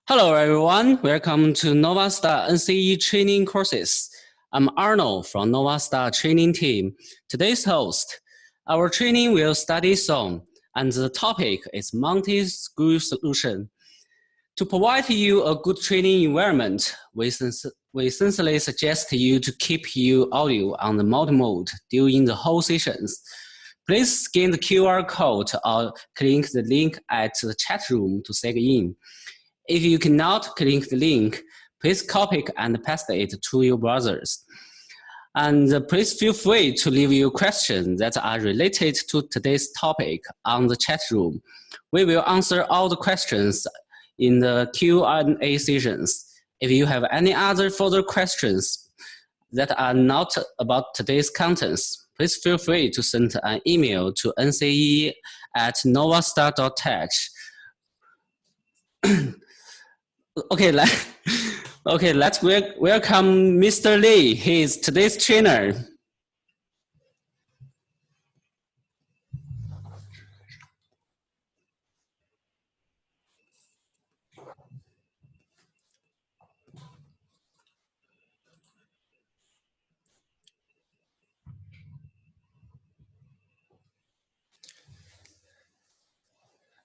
Hello everyone, welcome to NovaStar NCE training courses. I'm Arnold from NovaStar training team. Today's host, our training will study song, and the topic is multi-screw solution. To provide you a good training environment, we sincerely suggest you to keep your audio on the multi-mode during the whole sessions. Please scan the QR code or click the link at the chat room to sign in. If you cannot click the link, please copy and paste it to your browsers. And please feel free to leave your questions that are related to today's topic on the chat room. We will answer all the questions in the Q&A sessions. If you have any other further questions that are not about today's contents, please feel free to send an email to nce@novastar.tech. Okay, let's welcome Mr. Lee. He is today's trainer.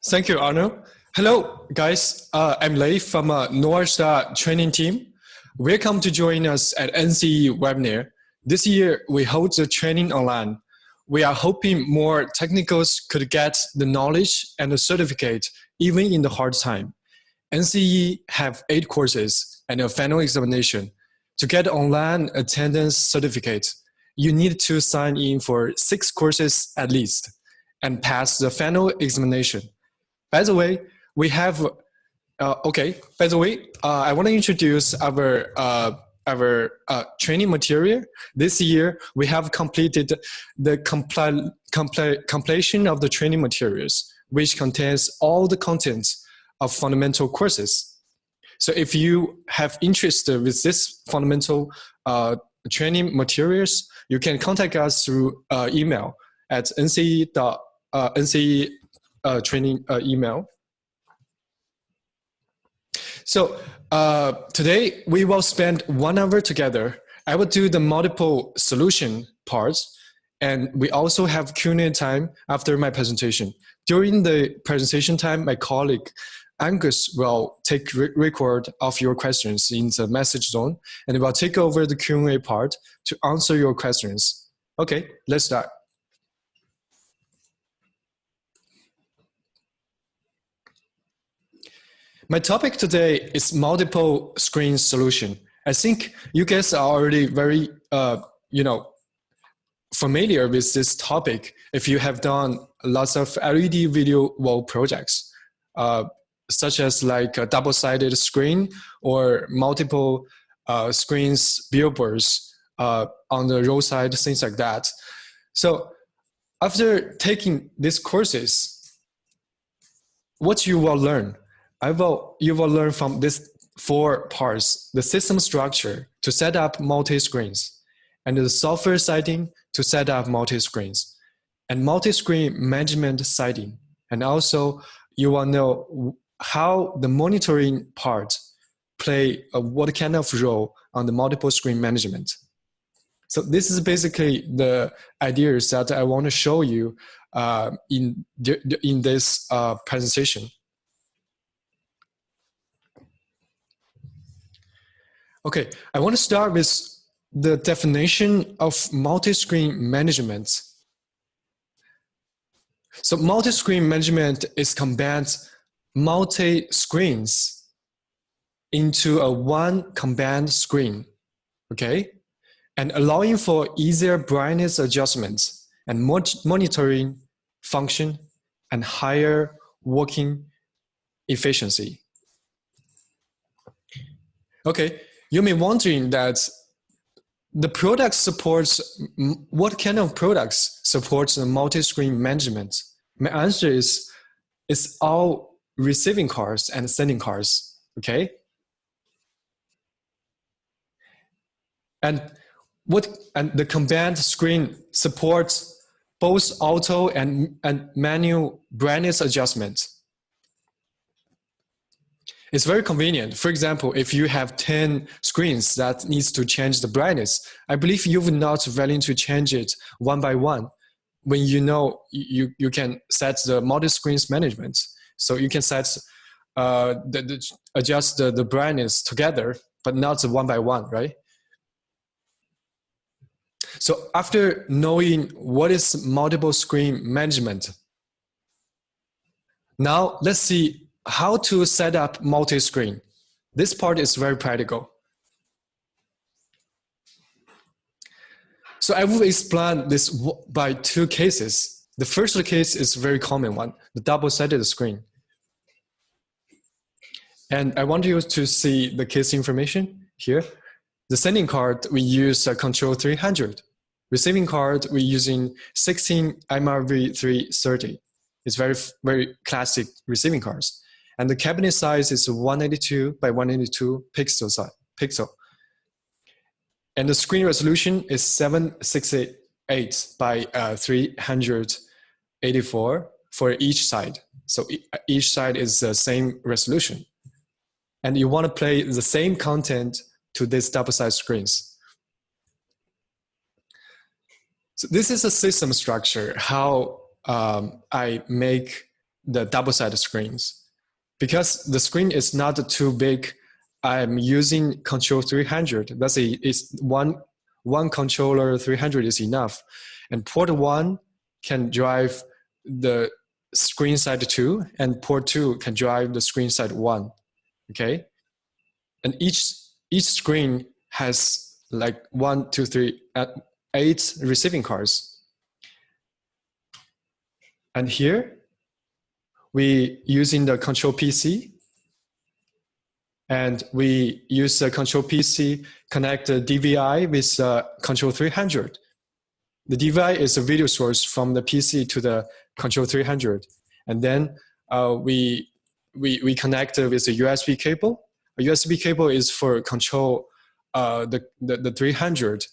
Thank you, Arno. Hello, guys. I'm Lei from NovaStar training team. Welcome to join us at NCE webinar. This year, we hold the training online. We are hoping more technicals could get the knowledge and the certificate even in the hard time. NCE have 8 courses and a final examination. To get online attendance certificate, you need to sign in for 6 courses at least and pass the final examination. By the way, we have, I want to introduce our training material. This year, we have completed the completion of the training materials, which contains all the contents of fundamental courses. So if you have interest with this fundamental training materials, you can contact us through email at nce training email. So today we will spend 1 hour together. I will do the multiple solution parts, and we also have Q&A time after my presentation. During the presentation time, my colleague Angus will take record of your questions in the message zone, and will take over the Q&A part to answer your questions. Okay, let's start. My topic today is multiple screen solution. I think you guys are already very, familiar with this topic if you have done lots of LED video wall projects, such as like a double-sided screen or multiple screens, billboards on the roadside, things like that. So after taking these courses, what you will learn? You will learn from these 4 parts: the system structure to set up multi-screens, and the software setting to set up multi-screens, and multi-screen management setting. And also you will know how the monitoring part play what kind of role on the multiple screen management. So this is basically the ideas that I want to show you in this presentation. Okay, I want to start with the definition of multi-screen management. So multi-screen management is combines multi-screens into a one combined screen, okay? And allowing for easier brightness adjustments and monitoring function and higher working efficiency. Okay. You may be wondering that the product supports, what kind of products supports the multi-screen management? My answer is, it's all receiving cards and sending cards, okay? And the combined screen supports both auto and manual brightness adjustment. It's very convenient. For example, if you have 10 screens that needs to change the brightness, I believe you would not willing to change it one by one. When you know you can set the multi-screens management. So you can set adjust the brightness together, but not one by one, right? So after knowing what is multiple screen management, now let's see how to set up multi-screen. This part is very practical. So I will explain this by two cases. The first case is a very common one, the double-sided screen. And I want you to see the case information here. The sending card, we use a control 300. Receiving card, we're using 16 MRV330. It's very classic receiving cards. And the cabinet size is 182 by 182 pixel. And the screen resolution is 768 by 384 for each side. So each side is the same resolution. And you want to play the same content to these double-sided screens. So this is a system structure, how I make the double-sided screens. Because the screen is not too big, I'm using control 300. That's one controller 300 is enough. And port 1 can drive the screen side 2, and port 2 can drive the screen side 1. Okay? And each screen has like 1, 2, 3, 8 receiving cards. And here, we using the control PC, and we use the control PC, connect the DVI with control 300. The DVI is a video source from the PC to the control 300. And then we connect it with a USB cable. A USB cable is for control the 300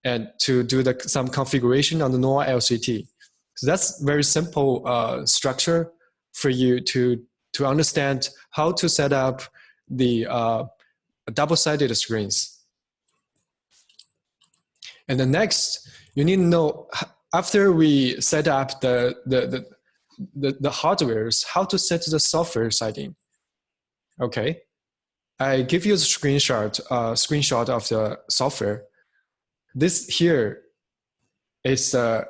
and to do some configuration on the NovaLCT. So that's very simple structure for you to understand how to set up the double-sided screens. And the next, you need to know, after we set up the hardwares, how to set the software setting. Okay, I give you a screenshot of the software. This here is the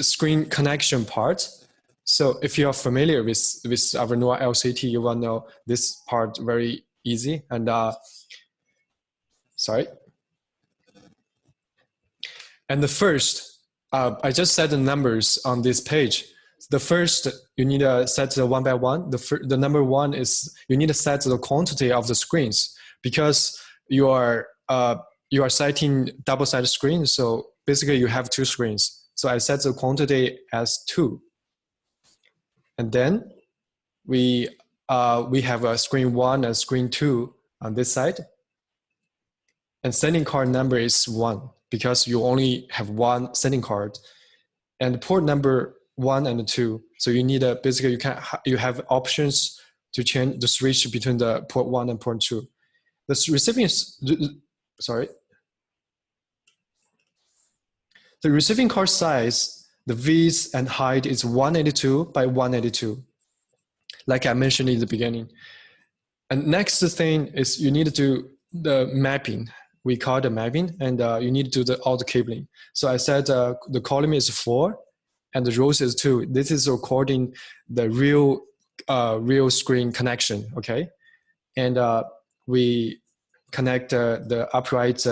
screen connection part. So if you are familiar with our NovaLCT, you will know this part very easy. And sorry. And the first, I just set the numbers on this page. The first, you need to set the one by one. The number one is you need to set the quantity of the screens, because you are setting double-sided screens. So basically, you have 2 screens. So I set the quantity as 2. And then we have a screen 1 and screen 2 on this side. And sending card number is 1 because you only have 1 sending card. And port number 1 and 2. So you need basically you have options to change the switch between the port 1 and port 2. The receiving the receiving card size, the width and height is 182 by 182, like I mentioned in the beginning. And next thing is you need to do the mapping. We call it mapping, and you need to do all the cabling. So I said the column is 4 and the rows is 2. This is recording the real screen connection, okay? And we connect the upright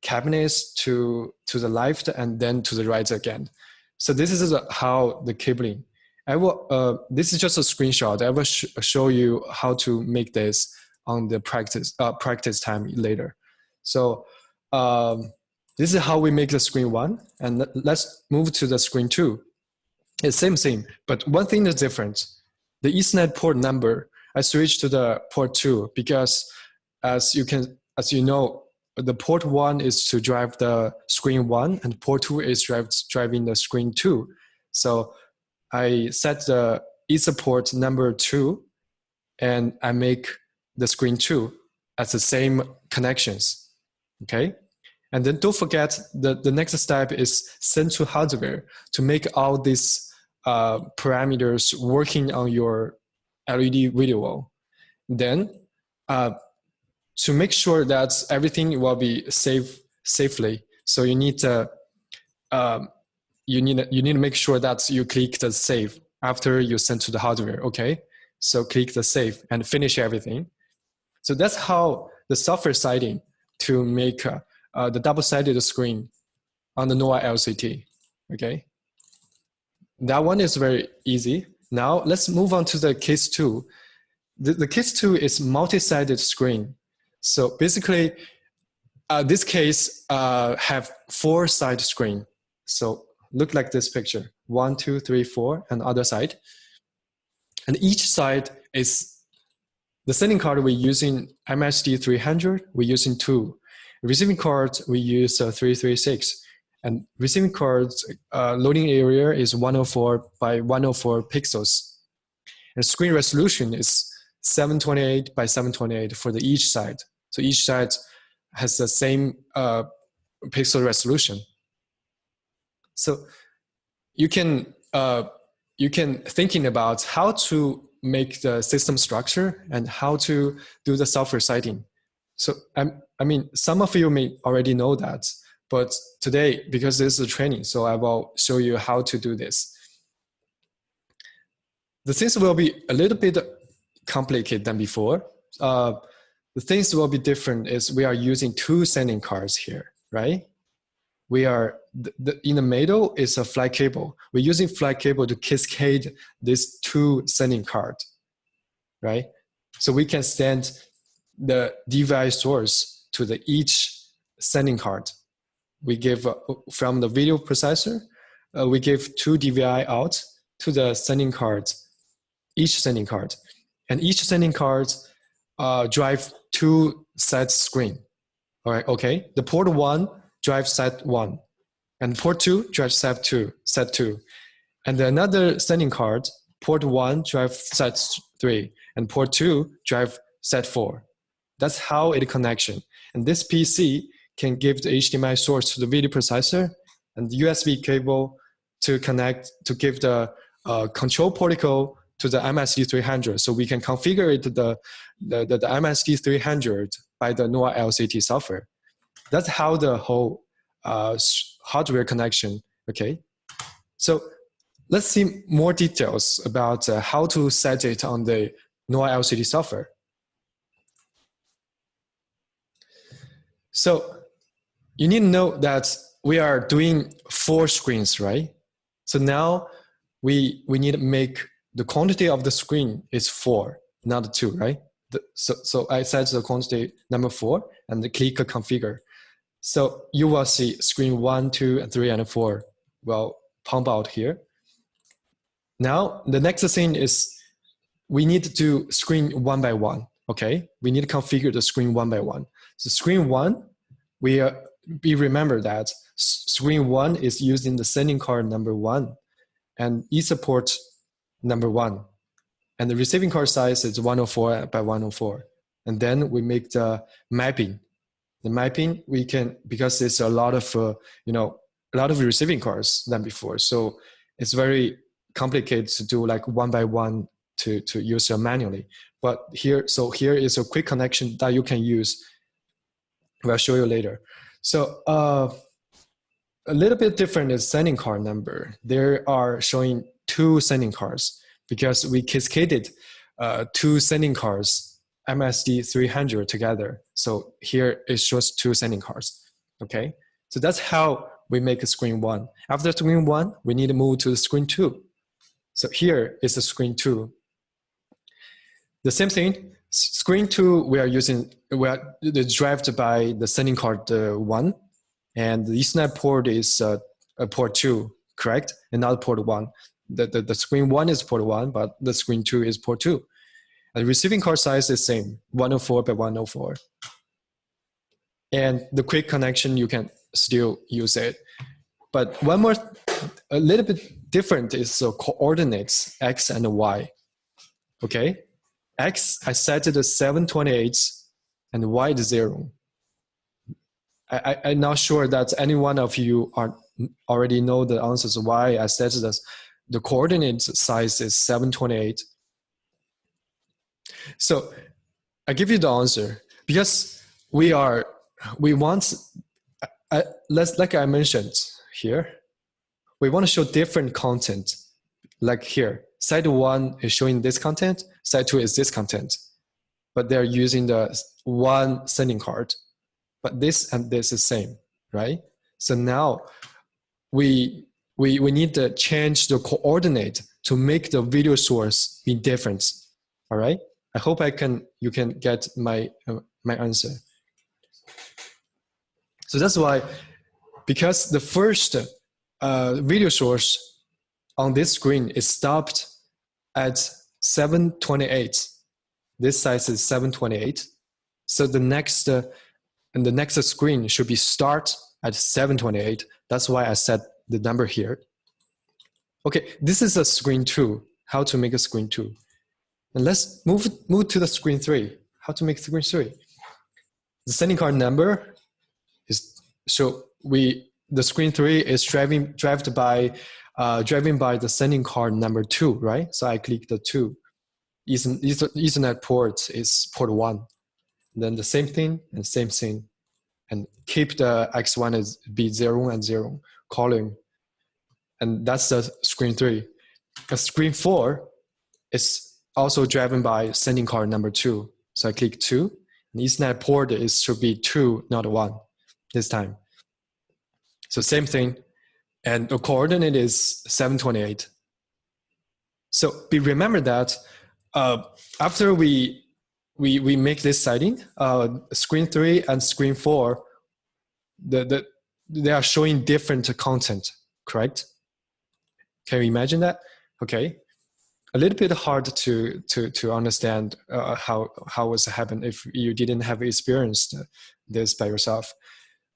cabinets to the left and then to the right again. So this is how the cabling. This is just a screenshot. I will show you how to make this on the practice time later. So this is how we make the screen 1, and let's move to the screen 2. It's same thing, but one thing is different. The Ethernet port number, I switched to the port 2 because as you know, the port 1 is to drive the screen 1 and port 2 is driving the screen 2. So I set the Ether port number 2, and I make the screen 2 as the same connections, okay? And then don't forget the next step is send to hardware to make all these parameters working on your LED video wall. Then to make sure that everything will be safely, so you need to you need to make sure that you click the save after you send to the hardware. Okay, so click the save and finish everything. So that's how the software siding to make the double-sided screen on the NovaLCT. Okay, that one is very easy. Now let's move on to the case 2. The case 2 is multi-sided screen. So basically, this case have 4 side screen. So look like this picture: 1, 2, 3, 4, and other side. And each side is the sending card. We're using MSD 300. We're using 2. Receiving card we use 336. And receiving cards loading area is 104 by 104 pixels. And screen resolution is 728 by 728 for the each side. So each side has the same pixel resolution. So you can thinking about how to make the system structure and how to do the software siding. So I mean, some of you may already know that, but today, because this is a training, so I will show you how to do this. The things will be a little bit complicated than before. The things will be different is we are using 2 sending cards here, right? We are, in the middle is a flat cable. We're using flat cable to cascade these 2 sending cards, right? So we can send the DVI source to the each sending card. We give from the video processor, we give 2 DVI out to the sending cards, each sending card. And each sending card drive 2 set screen. All right, okay. The port 1 drives set 1, and port 2 drives set 2. And another sending card, port 1 drives set 3, and port 2 drive set 4. That's how it connection. And this PC can give the HDMI source to the video processor and the USB cable to connect, to give the control protocol to the MSD300. So we can configure it to the MSD300 by the NovaLCT software. That's how the whole hardware connection, okay? So let's see more details about how to set it on the NovaLCT software. So you need to know that we are doing 4 screens, right? So now we need to make the quantity of the screen is 4, not 2, right? So I set the quantity number 4 and click configure. So you will see screen 1, 2, and 3, and 4 will pump out here. Now the next thing is we need to do screen 1 by 1. Okay, we need to configure the screen 1 by 1. So screen 1, we remember that screen 1 is using the sending card number 1 and Ether port number 1, and the receiving card size is 104 by 104. And then we make the mapping. The mapping we can, because there's a lot of a lot of receiving cards than before, so it's very complicated to do like 1 by 1 to use manually. But here is a quick connection that you can use. I'll show you later. So a little bit different is sending card number. They are showing 2 sending cards because we cascaded 2 sending cards, MSD 300 together. So here it shows 2 sending cards. Okay, so that's how we make a screen 1. After screen 1, we need to move to the screen 2. So here is the screen 2. The same thing, screen 2 we are using, it's derived by the sending card 1, and the Ethernet port is port 2, correct? And not port 1. The screen 1 is port 1, but the screen 2 is port 2. And the receiving card size is same, 104 by 104. And the quick connection, you can still use it. But one more, a little bit different is the coordinates, X and Y. Okay? X, I set it as 728 and Y is 0. I'm not sure that any one of you already know the answers why I set it as the coordinate size is 728. So I give you the answer because we want, like I mentioned here, we want to show different content. Like here, side 1 is showing this content, side 2 is this content, but they're using the one sending card. But this and this is same, right? So now we need to change the coordinate to make the video source be different. All right. I hope you can get my answer. So that's why, because the first video source on this screen is stopped at 728. This size is 728. So the next and the next screen should be start at 728. That's why I set the number here. Okay, this is a screen 2. How to make a screen 2. And let's move to the screen 3. How to make screen 3. The sending card number is, so the screen 3 is driven by the sending card number 2, right? So I click the 2. Ethernet port is port 1. Then the same thing and same thing, and keep the X1 as be 0 and 0 column. And that's the screen 3. The screen 4 is also driven by sending card number 2. So I click 2. And Ethernet port should be 2, not 1 this time. So same thing. And the coordinate is 728. So remember that after we make this setting, screen 3 and screen 4, they are showing different content, correct? Can you imagine that? Okay. A little bit hard to understand how was happen if you didn't have experienced this by yourself.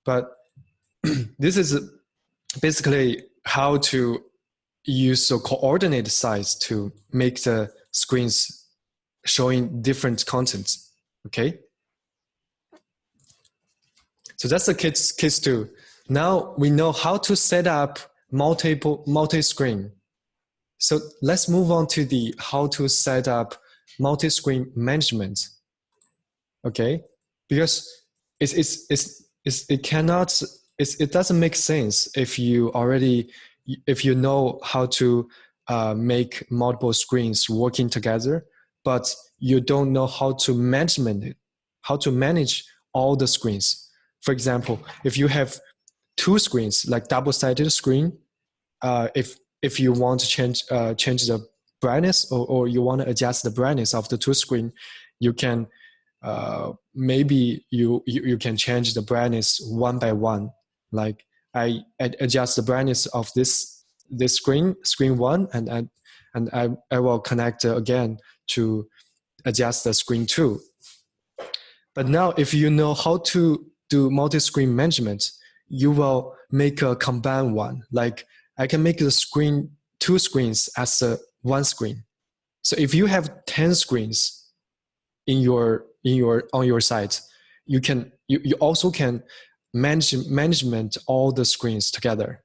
But this is basically how to use the coordinate size to make the screens showing different content. Okay. So that's the case 2. Now we know how to set up multi-screen. So let's move on to the how to set up multi-screen management. Okay, because it doesn't make sense if you know how to make multiple screens working together, but you don't know how to manage all the screens. For example, if you have 2 screens, like double-sided screen, if you want to change the brightness or you want to adjust the brightness of the 2 screen, you can maybe you can change the brightness one by one. Like I adjust the brightness of this screen 1, and I will connect again to adjust the screen 2. But now if you know how to do multi-screen management, you will make a combined one. Like I can make the 2 screens as one screen. So if you have 10 screens on your site, you also can management all the screens together.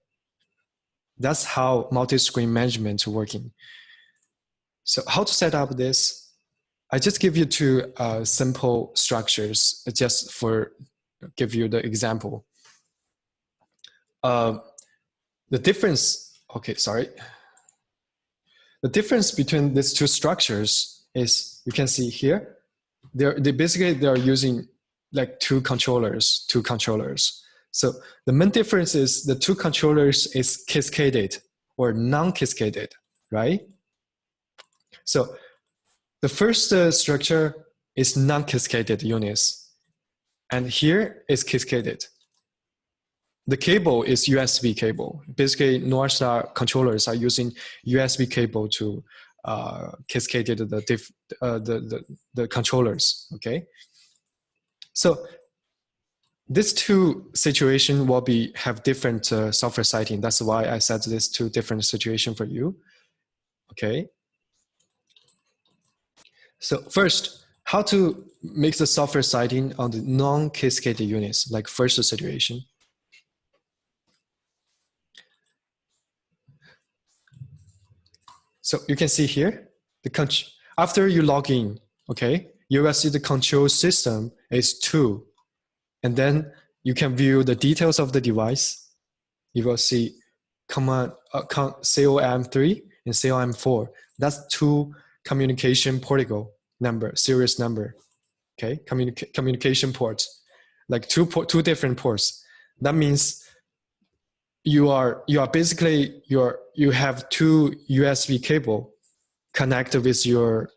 That's how multi-screen management is working. So how to set up this? I just give you 2 simple structures just for give you the example. The difference between these 2 structures is, you can see here, they are using like 2 controllers. So the main difference is the 2 controllers is cascaded or non-cascaded, right? So the first structure is non-cascaded units, and here is cascaded. The cable is USB cable. Basically, NovaStar controllers are using USB cable to cascade the controllers. Okay, so these two situations will have different software setting. That's why I said these two different situations for you. Okay. So first, how to make the software setting on the non-cascaded units, like first situation. So you can see here, after you log in, okay, you will see the control system is 2. And then you can view the details of the device. You will see COM3 and COM4. That's 2 communication protocol number, series number. Okay, communication ports, like two different ports. That means you have 2 USB cable connected with your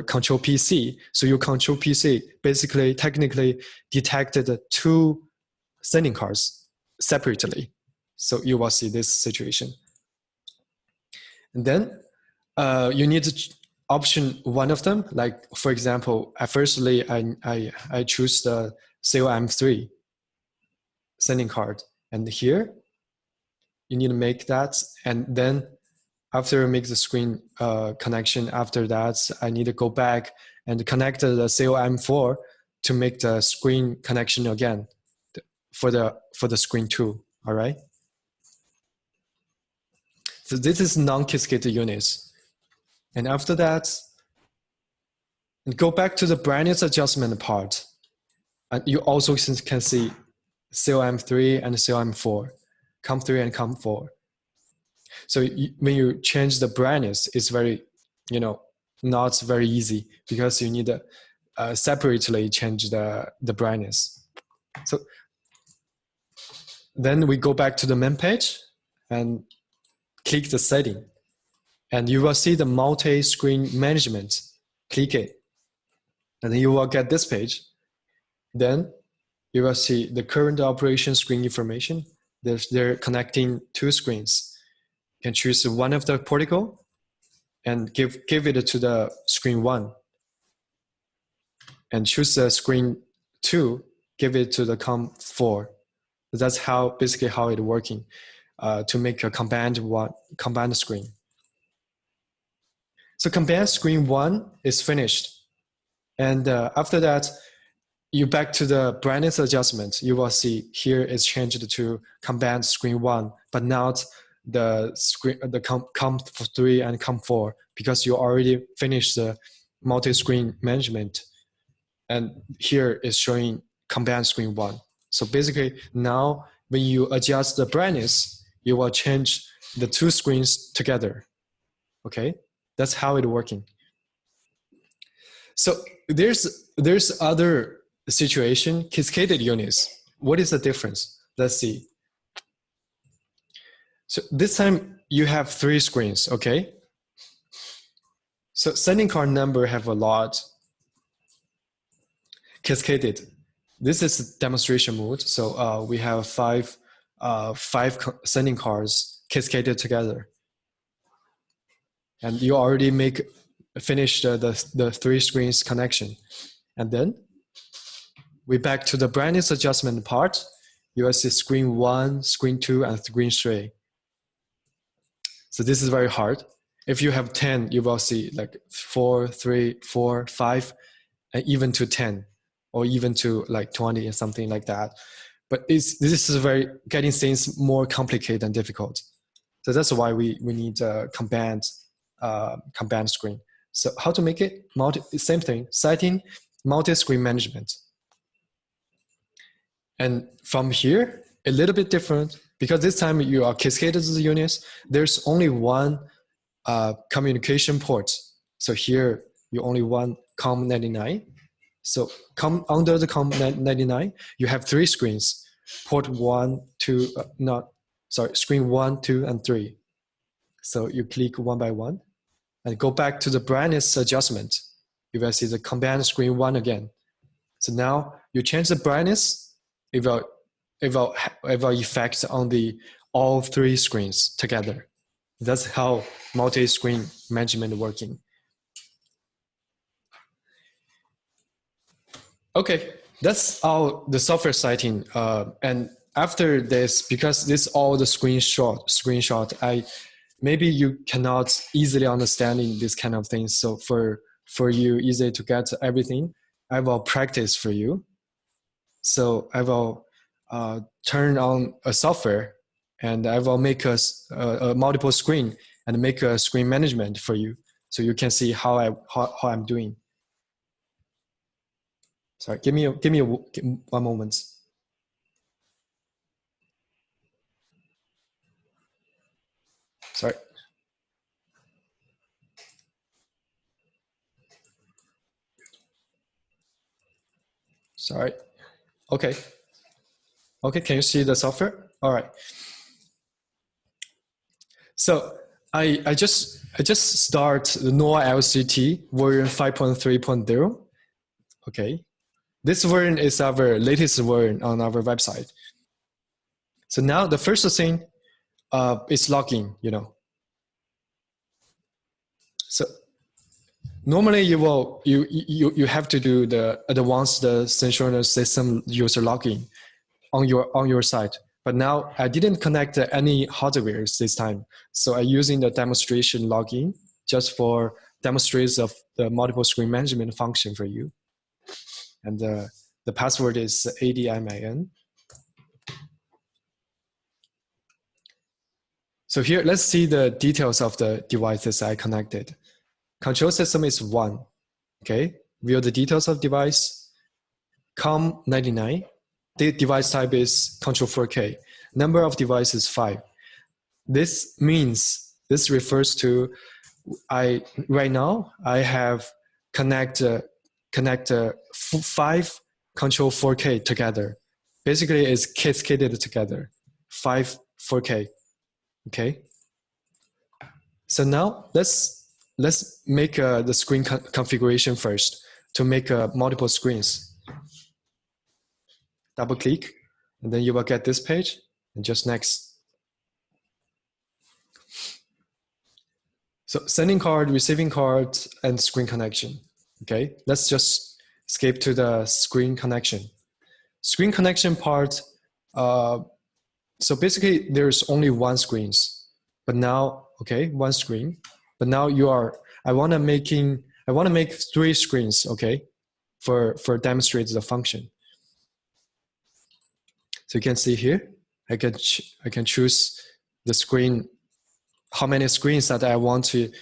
control PC. So your control PC basically technically detected 2 sending cards separately. So you will see this situation. And then you need to option one of them. Like for example, firstly, I choose the COM3 sending card. And here you need to make that. And then after I make the screen connection, after that, I need to go back and connect the COM4 to make the screen connection again for the screen 2. All right. So this is non-cascaded units. And after that, go back to the brightness adjustment part. And you also can see COM3 and COM4, COM3 and COM4. So when you change the brightness, it's very, not very easy because you need to separately change the brightness. So then we go back to the main page and click the setting. And you will see the multi-screen management. Click it. And then you will get this page. Then you will see the current operation screen information. They're connecting 2 screens. You can choose one of the protocol and give it to the screen 1. And choose the screen 2, give it to the COM4. That's basically how it's working to make a combined screen. So combined screen 1 is finished. And after that, you back to the brightness adjustment. You will see here it's changed to combined screen 1, but not the COM3 and COM4 because you already finished the multi-screen management. And here is showing combined screen 1. So basically now when you adjust the brightness, you will change the 2 screens together. Okay, that's how it's working. So there's other situation, cascaded units. What is the difference? Let's see. So this time you have 3 screens, okay? So sending card number have a lot cascaded. This is demonstration mode. So we have five sending cards cascaded together. And you already finish the 3 screens connection. And then we back to the brightness adjustment part. You will see screen 1, screen 2, and screen 3. So this is very hard. If you have 10, you will see like 4, 3, 4, 5, and even to 10, or even to like 20 or something like that. But this is getting things more complicated and difficult. So that's why we need a combined screen. So how to make it? Same thing, setting, multi-screen management. And from here, a little bit different, because this time you are cascaded the units. There's only one communication port. So here you only one COM99. So under the COM99, you have 3 screens, port 1, 2, screen 1, 2, and 3. So you click one by one and go back to the brightness adjustment. You will see the combined screen 1 again. So now you change the brightness, it will effect on all 3 screens together. That's how multi-screen management working. Okay, That's all the software setting. And after this, because this all the screenshot, maybe you cannot easily understanding this kind of things. So for you easy to get everything, I will practice for you. So I will turn on a software, and I will make a multiple screen and make a screen management for you, so you can see how I'm doing. Sorry, give me one moment. Sorry. Sorry. Okay. Okay, can you see the software? All right. So I just start the NovaLCT version 5.3.0. Okay. This version is our latest version on our website. So now the first thing is login, you know. So normally you have to do the advanced synchronous system user login on your site. But now I didn't connect any hardware this time. So I'm using the demonstration login just for demonstrates of the multiple screen management function for you. And the password is ADMIN. So here, let's see the details of the devices I connected. Control system is 1. Okay, view the details of device. COM99. The device type is Control 4K. Number of devices 5. This refers to right now I have connect 5 Control 4K together. Basically, it's cascaded together. 5 4K. Okay. So now let's make the screen configuration first to make multiple screens. Double click, and then you will get this page, and just next. So sending card, receiving card, and screen connection. Okay, let's just skip to the screen connection. Screen connection part. So basically, there's only one screens, but now one screen. But now I want to make 3 screens. Okay, for demonstrate the function. So you can see here, I can choose the screen, how many screens that I want to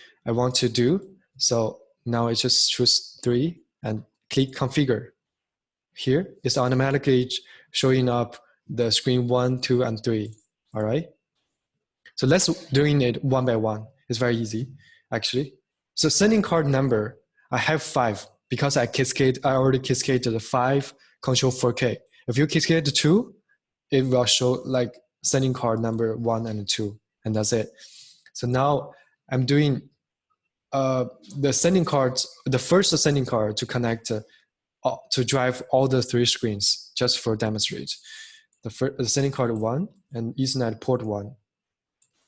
do. So now I just choose 3 and click configure. Here it's automatically showing up the screen 1, 2, and 3. All right. So let's doing it one by one. It's very easy, actually. So sending card number, I have 5 because I already cascaded the 5 control 4K. If you cascade 2, it will show like sending card number 1 and 2, and that's it. So now I'm doing the sending cards, the first sending card to connect to drive all the 3 screens just for demonstrate. The sending card 1 and Ethernet port 1.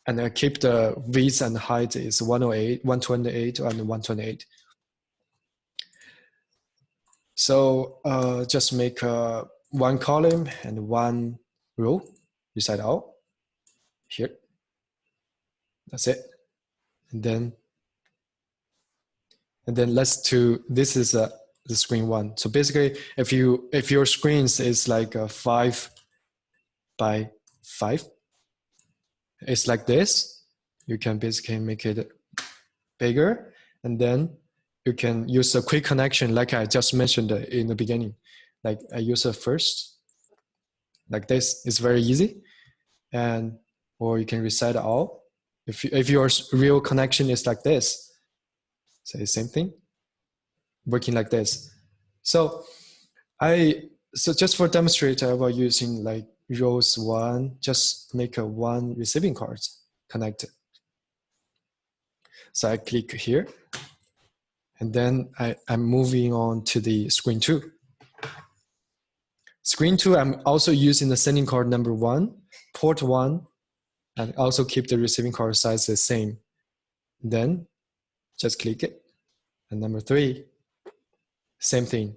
And I keep the width and height is 108, 128, and 128. So just make 1 column and 1 row, beside all. Here. That's it. And then let's do, this is the screen 1. So basically, if your screens is like a 5 by 5, it's like this. You can basically make it bigger, and then you can use a quick connection like I just mentioned in the beginning. Like I use it first, like this. It's very easy, or you can reset all. If your real connection is like this, say same thing, working like this. So just for demonstrate, I was using like rows 1, just make a 1 receiving card connected. So I click here, and then I'm moving on to the screen 2. Screen 2, I'm also using the sending card number 1, port 1, and also keep the receiving card size the same. Then just click it. And number 3, same thing.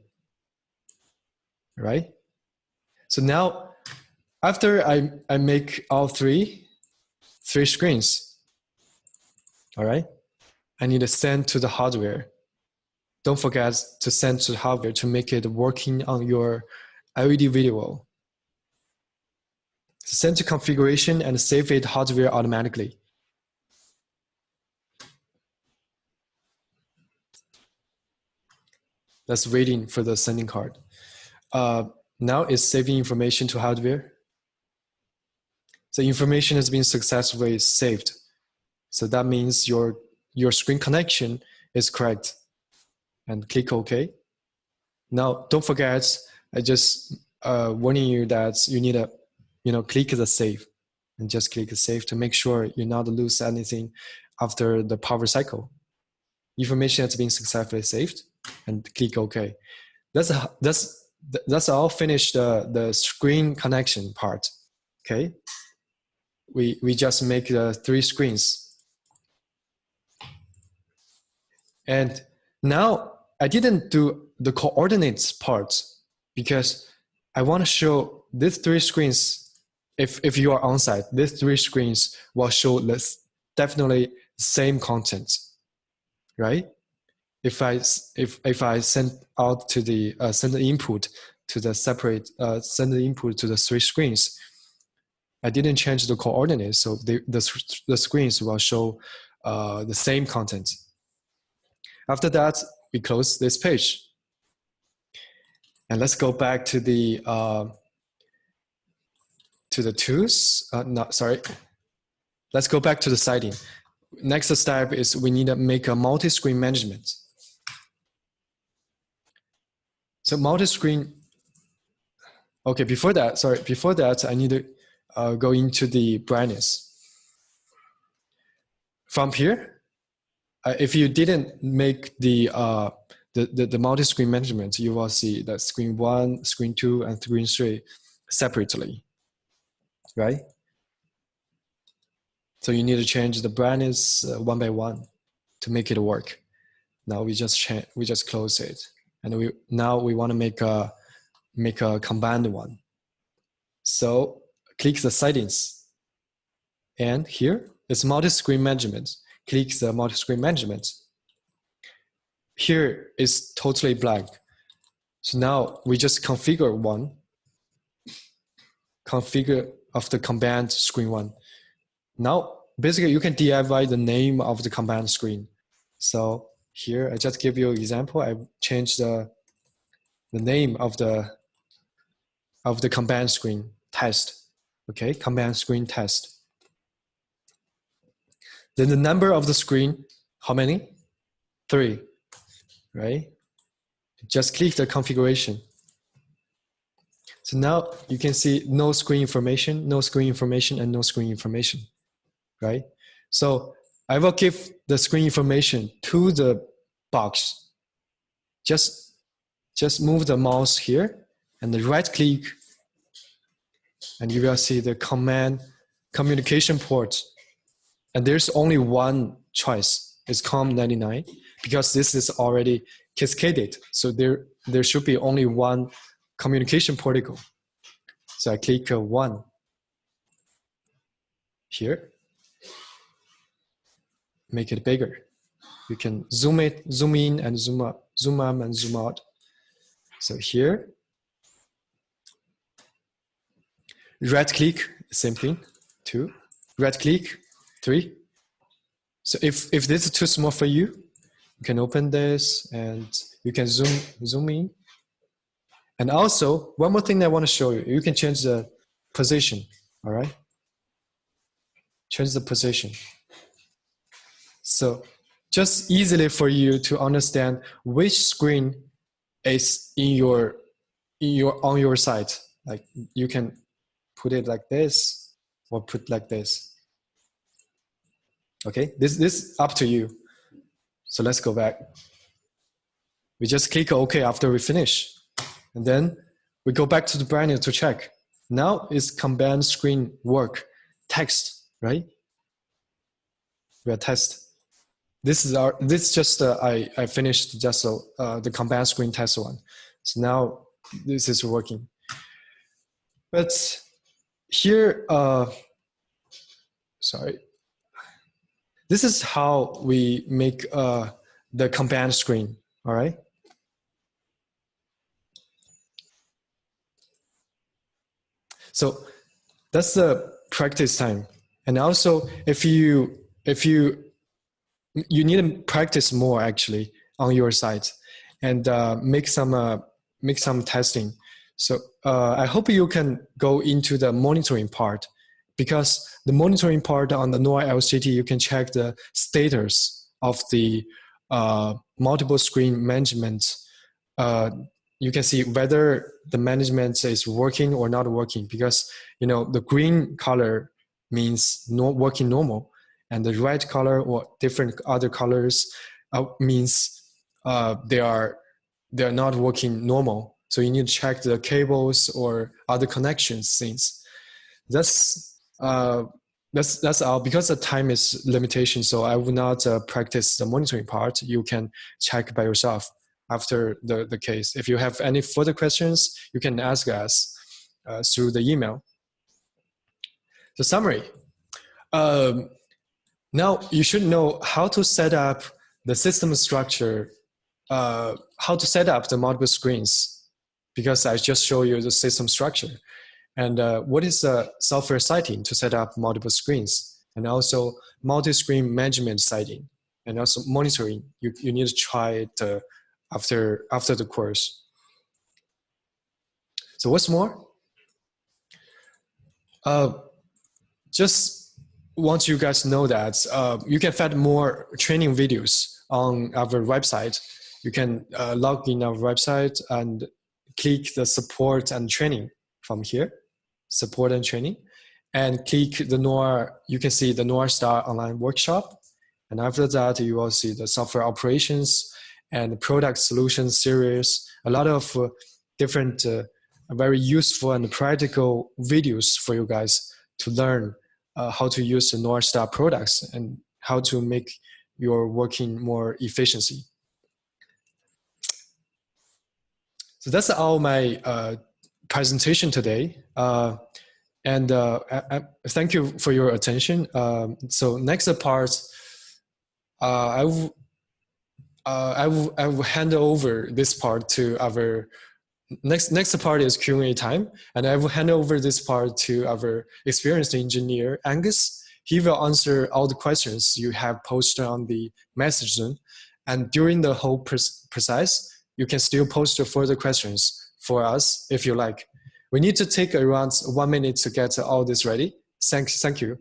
right? So now, after I make all three screens, all right, I need to send to the hardware. Don't forget to send to the hardware to make it working on your LED video wall. So send to configuration and save it hardware automatically. That's waiting for the sending card. Now it's saving information to hardware. The information has been successfully saved. So that means your screen connection is correct. And click OK. Now, don't forget, I just warning you that you need to click the save and just click the save to make sure you not lose anything after the power cycle. Information has been successfully saved and click OK. That's all finished the screen connection part. Okay. We just make the 3 screens. And now I didn't do the coordinates part because I want to show these 3 screens. If you are on site, these 3 screens will show this definitely same content, right? If I send out to the send the input to the separate send the input to the 3 screens, I didn't change the coordinates, so the screens will show the same content. After that, we close this page, and let's go back to the tools. Let's go back to the siting. Next step is we need to make a multi-screen management. So multi-screen. Okay, before that, I need to go into the brightness. From here, if you didn't make the multi-screen management, you will see that screen 1, screen 2, and screen 3 separately, right? So you need to change the brightness one by one to make it work. Now we just close it, and now we want to make a combined one. So click the settings, and here is multi-screen management. Click the multi-screen management. Here is totally blank. So now we just configure of the combined screen 1. Now, basically you can DIY the name of the combined screen. So here, I just give you an example. I changed the name of the combined screen test. Okay, combined screen test. Then the number of the screen, how many? 3, right? Just click the configuration. So now you can see no screen information, no screen information, and no screen information, right? So I will give the screen information to the box. Just move the mouse here and the right click, and you will see the command communication port. And there's only one choice, it's COM99, because this is already cascaded. So there should be only one communication protocol. So I click 1 here. Make it bigger. You can zoom in and zoom up, zoom up and zoom out. So here, right click, same thing, 2. Right click, 3. So if this is too small for you, you can open this and you can zoom in. And also, one more thing I want to show you, you can change the position, all right? Change the position. So just easily for you to understand which screen is on your site. Like you can put it like this or put like this. Okay, this up to you. So let's go back. We just click OK after we finish. And then we go back to the browser to check. Now is combined screen work text, right? We are test. I finished just the combined screen test one. So now this is working. But here, sorry. This is how we make the combined screen, all right? So that's the practice time. And also, if you need to practice more actually on your side, and make some testing. So I hope you can go into the monitoring part, because the monitoring part on the NovaLCT, you can check the status of the multiple screen management. You can see whether the management is working or not working, because the green color means not working normal, and the red color or different other colors means they are not working normal. So you need to check the cables or other connections things. That's all, because the time is limitation. So I will not practice the monitoring part. You can check by yourself after the case. If you have any further questions, you can ask us through the email. The summary. Now you should know how to set up the system structure, how to set up the multiple screens, because I just show you the system structure. And what is the software setting to set up multiple screens, and also multi-screen management setting, and also monitoring. You need to try it after the course. So what's more? Just want you guys to know that you can find more training videos on our website. You can log in our website and click the support and training from here. Support and training, and click the you can see the NovaStar online workshop, and after that you will see the software operations and product solution series. A lot of different very useful and practical videos for you guys to learn how to use the NovaStar products and how to make your working more efficiency. So that's all my presentation today. And thank you for your attention. So next part, I will hand over this part to our next part is Q&A time, and I will hand over this part to our experienced engineer Angus. He will answer all the questions you have posted on the message zone, and during the whole process, you can still post further questions for us if you like. We need to take around 1 minute to get all this ready. Thank you.